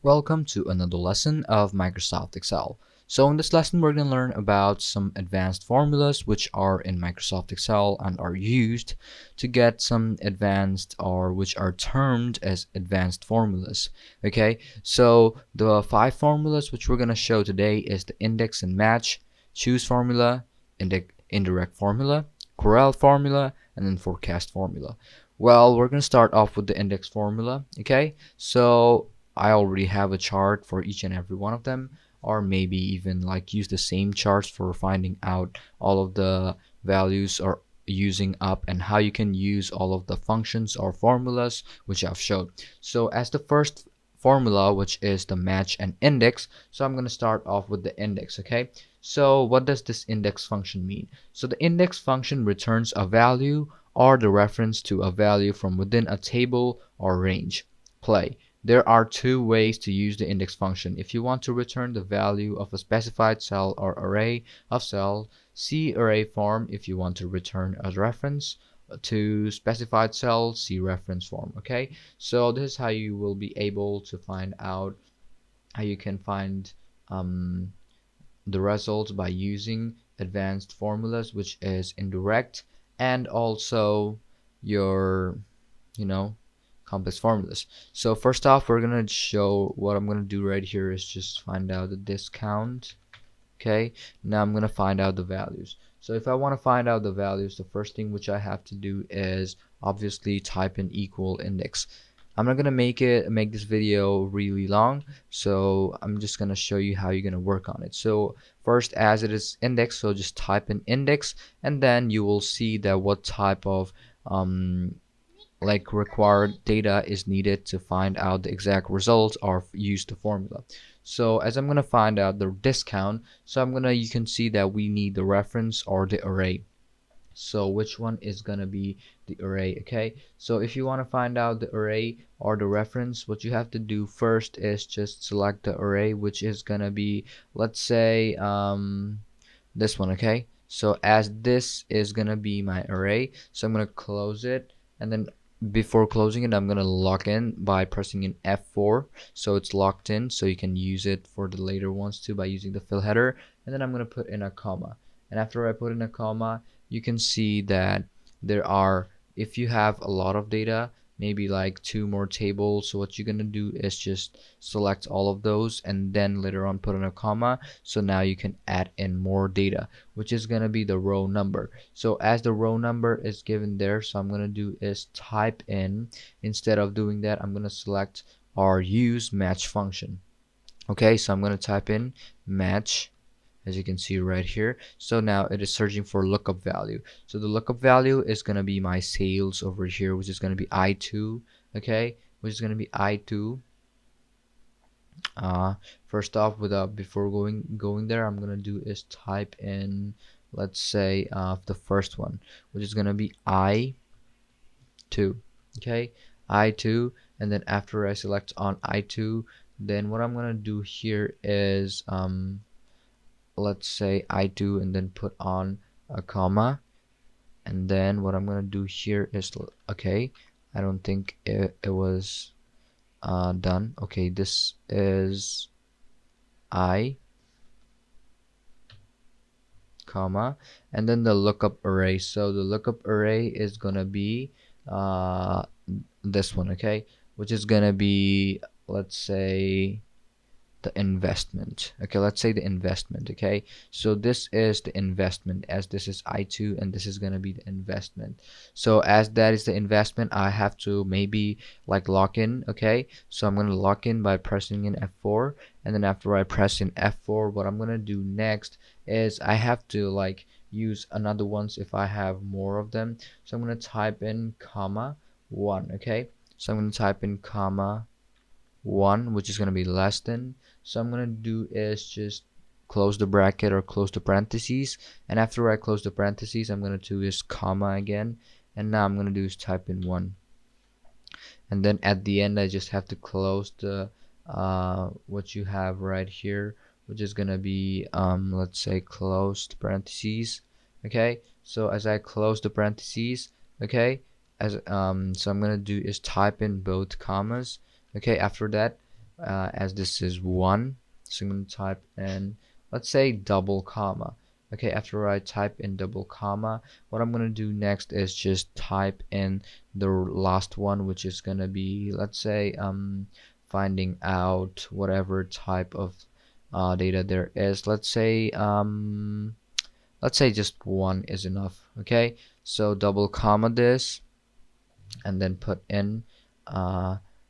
Welcome to another lesson of Microsoft Excel. So in this lesson, we're going to learn about some advanced formulas which are in Microsoft Excel and are used to get some advanced or which are termed as advanced formulas. Okay, so the 5 formulas which we're going to show today is the index and match, choose formula, indirect formula, correl formula, and then forecast formula. Well, we're going to start off with the index formula. Okay, so I already have a chart for each and every one of them, or maybe even like use the same charts for finding out all of the values or using up and how you can use all of the functions or formulas which I've showed. So as the first formula, which is the match and index, so I'm going to start off with the index. Okay, so what does this index function mean? So the index function returns a value or the reference to a value from within a table or range. Play. There are 2 ways to use the index function. If you want to return the value of a specified cell or array of cells, see array form. If you want to return a reference to specified cell, see reference form. Okay, so this is how you will be able to find out how you can find the results by using advanced formulas, which is indirect, and also your complex formulas. So first off, we're gonna show what I'm gonna do right here is just find out the discount. Okay, now I'm gonna find out the values. So if I want to find out the values, the first thing which I have to do is obviously type in equal index. I'm not gonna make this video really long, so I'm just gonna show you how you're gonna work on it. So first, as it is index, so just type in index, and then you will see that what type of required data is needed to find out the exact results or use the formula. So as I'm going to find out the discount, so you can see that we need the reference or the array. So which one is going to be the array? Okay, so if you want to find out the array or the reference, what you have to do first is just select the array, which is going to be, let's say, this one. Okay, so as this is going to be my array, so I'm going to close it, and then before closing it, I'm going to lock in by pressing in F4, so it's locked in, so you can use it for the later ones too by using the fill header. And then I'm going to put in a comma, and after I put in a comma, you can see that there are, if you have a lot of data, maybe like 2 more tables, so what you're going to do is just select all of those and then later on put in a comma, so now you can add in more data, which is going to be the row number. So as the row number is given there, so I'm going to do is type in, instead of doing that, I'm going to select or use match function. Okay, so I'm going to type in match, as you can see right here. So now it is searching for lookup value. So the lookup value is going to be my sales over here, which is going to be I2. Okay, which is going to be I2. First off, before going there, I'm going to do is type in, let's say, the first one, which is going to be I2. Okay, I2, and then after I select on I2, then what I'm going to do here is let's say I2 and then put on a comma, and then what I'm gonna do here is, okay, I don't think it was done. Okay, this is I comma, and then the lookup array. So the lookup array is gonna be this one. Okay, which is gonna be, let's say, the investment. Okay, let's say the investment. Okay, so this is the investment, as this is I2 and this is gonna be the investment. So as that is the investment, I have to maybe like lock in. Okay, so I'm gonna lock in by pressing in F4, and then after I press in F4, what I'm gonna do next is I have to like use another ones if I have more of them. So I'm gonna type in comma 1. Okay, so I'm gonna type in comma 1, which is going to be less than. So I'm going to do is just close the bracket or close the parentheses, and after I close the parentheses, I'm going to do is comma again, and now I'm going to do is type in 1, and then at the end I just have to close the what you have right here, which is going to be let's say closed parentheses. Okay, so as I close the parentheses, okay, as so I'm going to do is type in both commas. Okay, after that, as this is 1, so I'm going to type in, let's say, double comma. Okay, after I type in double comma, what I'm going to do next is just type in the last one, which is going to be, let's say, finding out whatever type of data there is. Let's say just 1 is enough. Okay, so double comma this, and then put in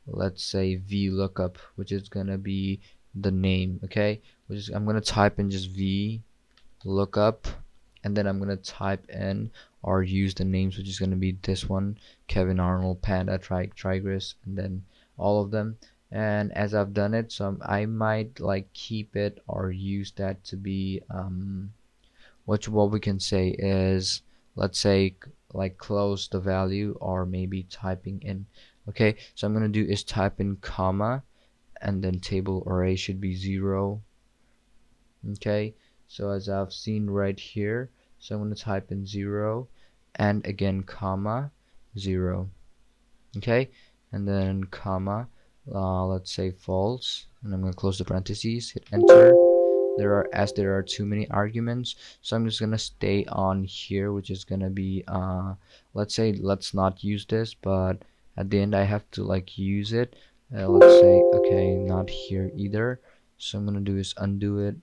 let's say VLOOKUP, which is gonna be the name. Okay, which is, I'm gonna type in just VLOOKUP, and then I'm gonna type in or use the names, which is gonna be this one: Kevin, Arnold, Panda, Tigris, and then all of them. And as I've done it, so I might like keep it or use that to be what we can say is, let's say, like close the value, or maybe typing in. Okay, so I'm gonna do is type in comma, and then table array should be 0. Okay, so as I've seen right here, so I'm gonna type in 0, and again comma 0. Okay, and then comma, let's say false, and I'm gonna close the parentheses, hit enter. There are too many arguments, so I'm just gonna stay on here, which is gonna be let's say, let's not use this, but at the end I have to like use it. Let's say, okay, not here either, so I'm gonna do is undo it.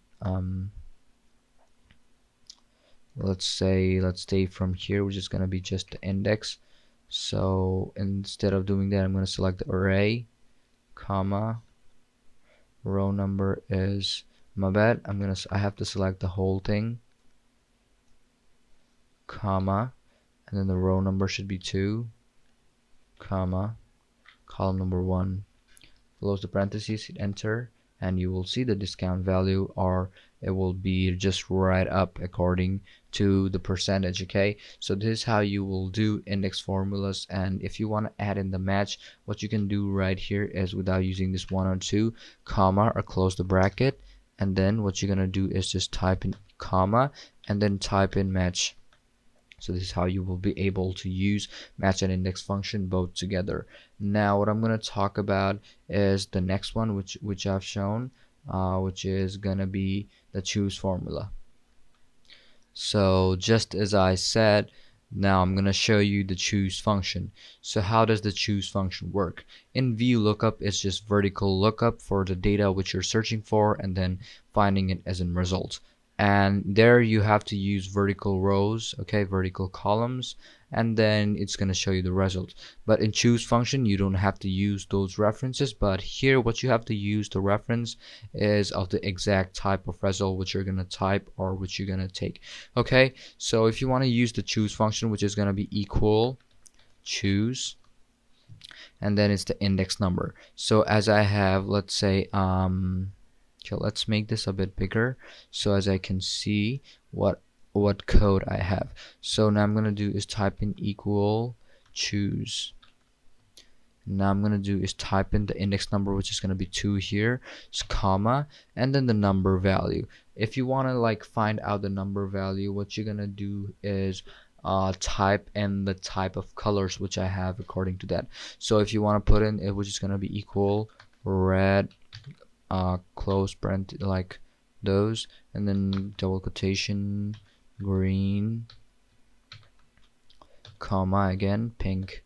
Let's say, let's stay from here, which is gonna be just the index. So instead of doing that, I'm gonna select the array, comma, row number is, my bad, I have to select the whole thing, comma, and then the row number should be 2, comma, column number 1. Close the parentheses, hit enter, and you will see the discount value, or it will be just right up according to the percentage. Okay, so this is how you will do index formulas. And if you want to add in the match, what you can do right here is, without using this 1 or 2 comma, or close the bracket, and then what you're gonna do is just type in comma and then type in match. So this is how you will be able to use match and index function both together. Now what I'm going to talk about is the next one, which I've shown, which is going to be the choose formula. So just as I said, now I'm going to show you the choose function. So how does the choose function work? In VLOOKUP, it's just vertical lookup for the data which you're searching for, and then finding it as a result. And there you have to use vertical rows, okay, vertical columns, and then it's going to show you the result. But in choose function, you don't have to use those references, but here what you have to use the reference is of the exact type of result which you're going to type, or which you're going to take. Okay, so if you want to use the choose function, which is going to be equal choose, and then it's the index number. So as I have, let's say, okay, let's make this a bit bigger, so as I can see what code I have. So now I'm gonna do is type in equal choose. Now I'm gonna do is type in the index number, which is gonna be 2 here, it's comma, and then the number value. If you want to like find out the number value, what you're gonna do is type in the type of colors which I have according to that. So if you want to put in it, which is gonna be equal red, close parenthesis, like those, and then double quotation, green, comma, again pink,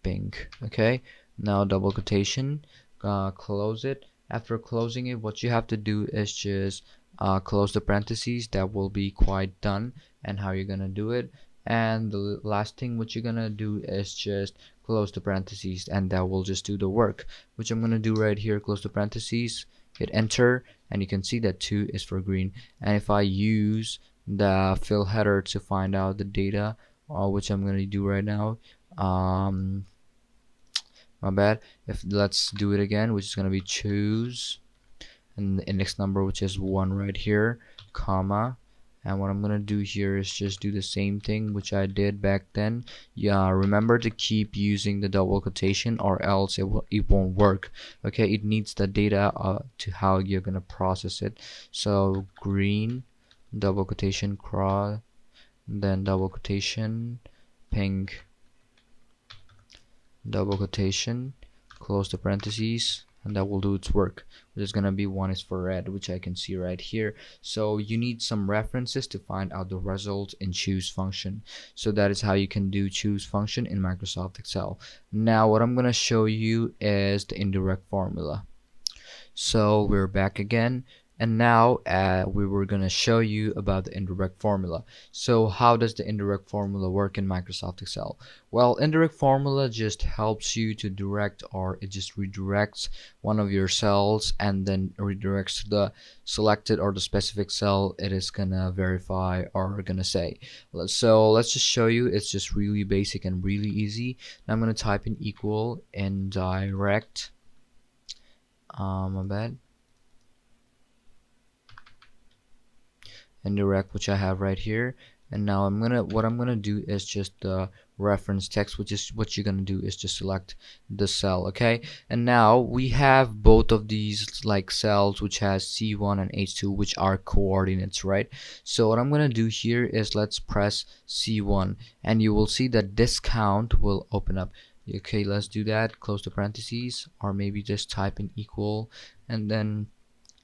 pink. Okay, now double quotation, close it. After closing it, what you have to do is just close the parentheses. That will be quite done. And how you're gonna do it, and the last thing what you're gonna do is just close the parentheses, and that will just do the work, which I'm gonna do right here. Close the parentheses, hit enter, and you can see that 2 is for green. And if I use the fill header to find out the data, which I'm gonna do right now, my bad, if let's do it again, which is gonna be choose, and the index number, which is 1 right here, comma. And what I'm gonna do here is just do the same thing which I did back then. Yeah, remember to keep using the double quotation, or else it won't work. Okay, it needs the data to how you're gonna process it. So green, double quotation, cross, then double quotation, pink, double quotation, close the parentheses, and that will do its work, which is gonna be 1 is for red, which I can see right here. So you need some references to find out the result in choose function. So that is how you can do choose function in Microsoft Excel. Now what I'm gonna show you is the indirect formula. So we're back again, and now we were going to show you about the indirect formula. So how does the indirect formula work in Microsoft Excel? Well, indirect formula just helps you to direct, or it just redirects one of your cells and then redirects the selected or the specific cell it is gonna verify or gonna say. So let's just show you. It's just really basic and really easy. Now I'm gonna type in equal indirect, my bad, indirect, which I have right here. And now what I'm gonna do is just the reference text, which is what you're gonna do is just select the cell. Okay, and now we have both of these like cells which has C1 and H2, which are coordinates, right? So what I'm gonna do here is let's press C1, and you will see that discount will open up. Okay, let's do that. Close the parentheses, or maybe just type in equal and then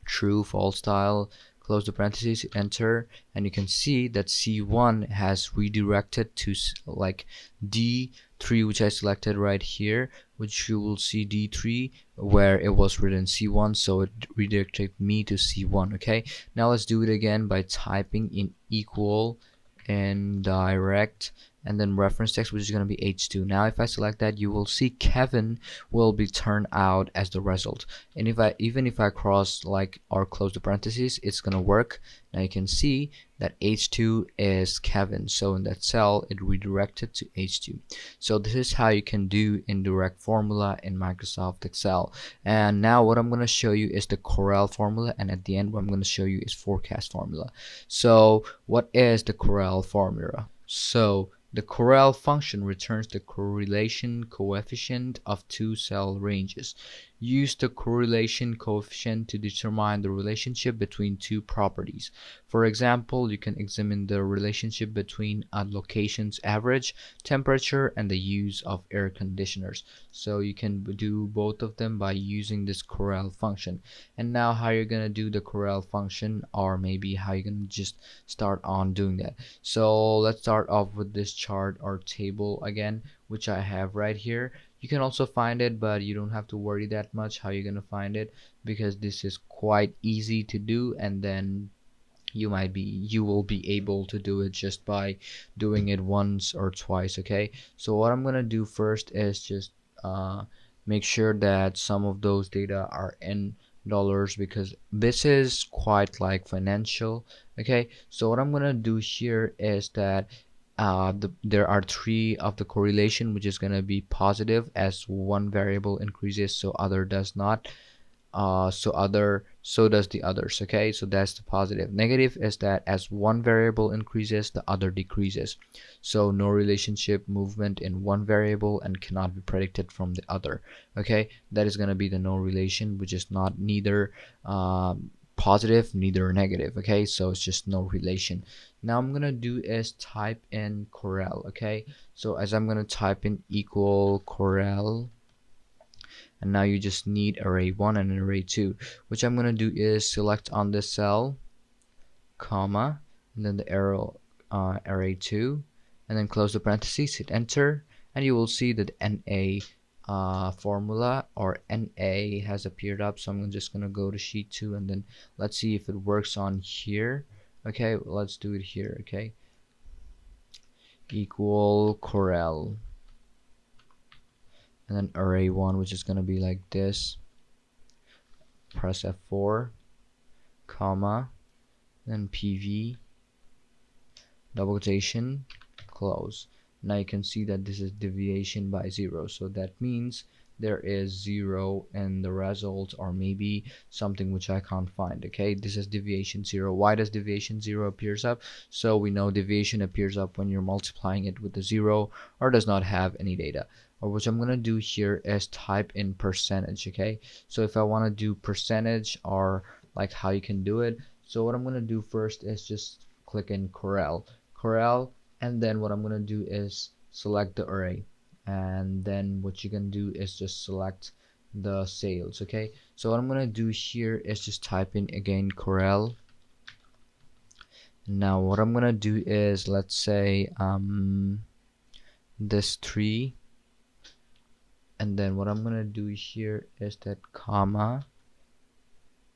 true false style, close the parentheses, enter, and you can see that C1 has redirected to like D3, which I selected right here, which you will see D3 where it was written C1, so it redirected me to C1. Okay, now let's do it again by typing in equal indirect and then reference text, which is going to be H2. Now if I select that, you will see Kevin will be turned out as the result, and even if I cross like or close the parentheses, it's gonna work. Now you can see that H2 is Kevin, so in that cell it redirected to H2. So this is how you can do indirect formula in Microsoft Excel. And now what I'm going to show you is the Corel formula, and at the end what I'm going to show you is forecast formula. So what is the Corel formula? So the Corel function returns the correlation coefficient of two cell ranges. Use the correlation coefficient to determine the relationship between two properties. For example, you can examine the relationship between a location's average temperature and the use of air conditioners. So you can do both of them by using this Corel function. And now how you're gonna do the Corel function, or maybe how you're gonna just start on doing that. So let's start off with this chart or table again, which I have right here. You can also find it, but you don't have to worry that much how you're gonna find it, because this is quite easy to do, and then you will be able to do it just by doing it once or twice. Okay, so what I'm gonna do first is just make sure that some of those data are in dollars, because this is quite like financial. Okay, so what I'm gonna do here is that there are three of the correlation, which is going to be positive as one variable increases, so other does not. So does the others. Okay, so that's the positive. Negative is that as one variable increases, the other decreases. So no relationship movement in one variable and cannot be predicted from the other. Okay, that is going to be the no relation, which is not neither positive neither negative. Okay, so it's just no relation. Now I'm gonna do is type in Corel. Okay, so as I'm gonna type in equal Corel, and now you just need array 1 and array 2, which I'm gonna do is select on this cell, comma, and then the arrow array 2, and then close the parentheses, hit enter, and you will see that NA formula or NA has appeared up. So I'm just gonna go to sheet 2, and then let's see if it works on here. Okay, let's do it here. Okay, equal Corel, and then array 1, which is gonna be like this. Press F4, comma, then PV, double quotation, close. Now you can see that this is deviation by 0, so that means there is 0 in the result, or maybe something which I can't find. Okay, this is deviation 0. Why does deviation 0 appears up? So we know deviation appears up when you're multiplying it with the 0 or does not have any data. Or what I'm gonna do here is type in percentage. Okay, so if I want to do percentage, or like how you can do it, so what I'm gonna do first is just click in Corel, and then what I'm gonna do is select the array, and then what you can do is just select the sales. Okay, so what I'm gonna do here is just type in again Corel. Now what I'm gonna do is, let's say this 3, and then what I'm gonna do here is that comma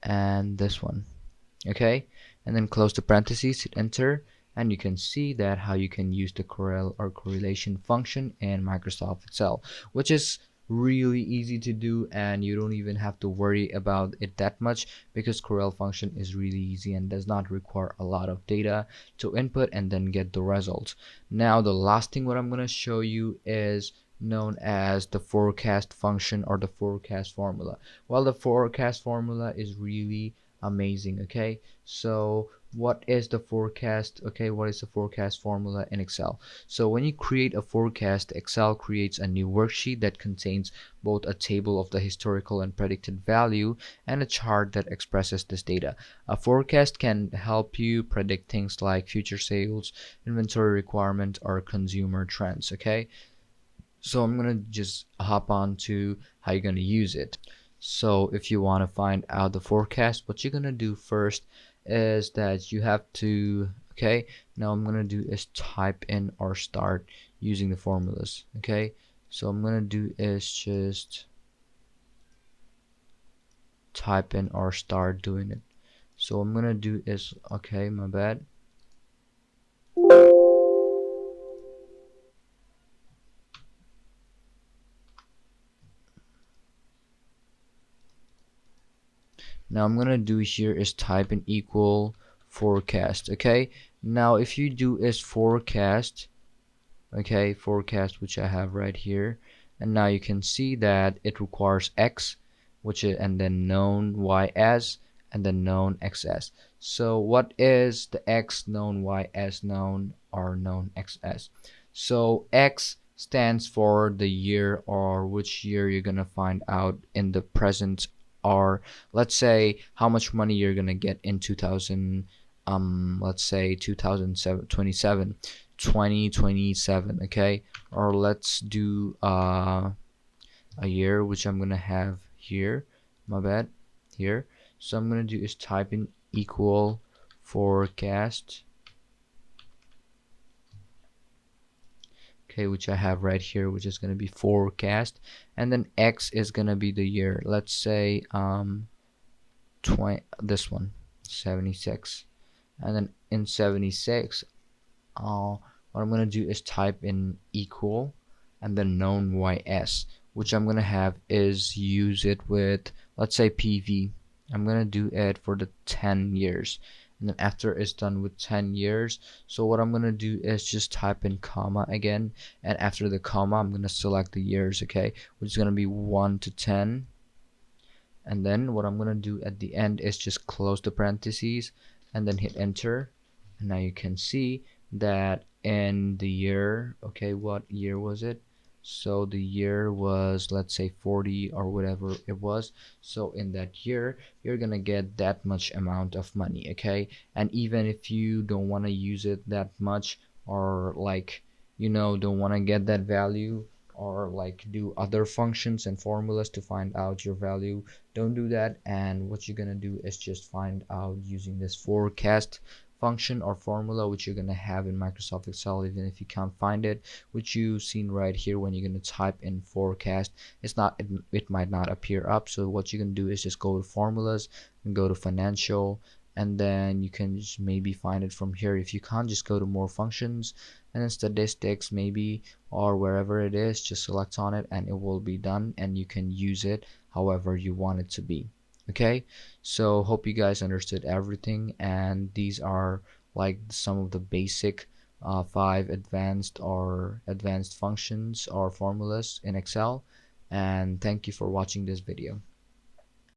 and this one. Okay, and then close the parentheses, hit enter, and you can see that how you can use the Corel or correlation function in Microsoft Excel, which is really easy to do, and you don't even have to worry about it that much, because Corel function is really easy and does not require a lot of data to input and then get the results. Now the last thing what I'm going to show you is known as the forecast function or the forecast formula. Well, the forecast formula is really amazing. Okay, so what is the forecast? Okay, what is the forecast formula in Excel? So when you create a forecast, Excel creates a new worksheet that contains both a table of the historical and predicted value and a chart that expresses this data. A forecast can help you predict things like future sales, inventory requirement, or consumer trends. Okay, so I'm gonna just hop on to how you're gonna use it. So if you want to find out the forecast, what you're gonna do first is that you have to, okay, now I'm gonna do is type in or start using the formulas. Okay, so I'm gonna do is just type in or start doing it. So I'm gonna do is, okay, my bad. Now I'm gonna do here is type in equal forecast. Okay, now if you do is forecast, okay, forecast, which I have right here, and now you can see that it requires x, which is, and then known y as, and then known x as. So what is the x, known y as, known, or known x as? So x stands for the year, or which year you're gonna find out in the present, or let's say how much money you're gonna get in 2000, let's say 2027, 2027. Okay, or let's do a year, which I'm gonna have here, my bad, here. So I'm gonna do is type in equal forecast, okay, which I have right here, which is gonna be forecast, and then x is gonna be the year. Let's say 20, this one, 76, and then in 76, what I'm gonna do is type in equal and then known ys, which I'm gonna have is use it with, let's say, PV. I'm gonna do it for the 10 years, and then after it's done with 10 years, so what I'm gonna do is just type in comma again, and after the comma I'm gonna select the years, okay, which is gonna be 1 to 10, and then what I'm gonna do at the end is just close the parentheses and then hit enter. And now you can see that in the year, okay, what year was it? So the year was, let's say, 40 or whatever it was. So in that year you're gonna get that much amount of money. Okay, and even if you don't want to use it that much, or like, don't want to get that value, or like do other functions and formulas to find out your value, don't do that. And what you're gonna do is just find out using this forecast function or formula, which you're gonna have in Microsoft Excel. Even if you can't find it, which you've seen right here, when you're gonna type in forecast, it might not appear up. So what you can do is just go to formulas and go to financial, and then you can just maybe find it from here. If you can't, just go to more functions, and then statistics maybe, or wherever it is, just select on it and it will be done, and you can use it however you want it to be. Okay, so hope you guys understood everything, and these are like some of the basic 5 advanced functions or formulas in Excel. And thank you for watching this video.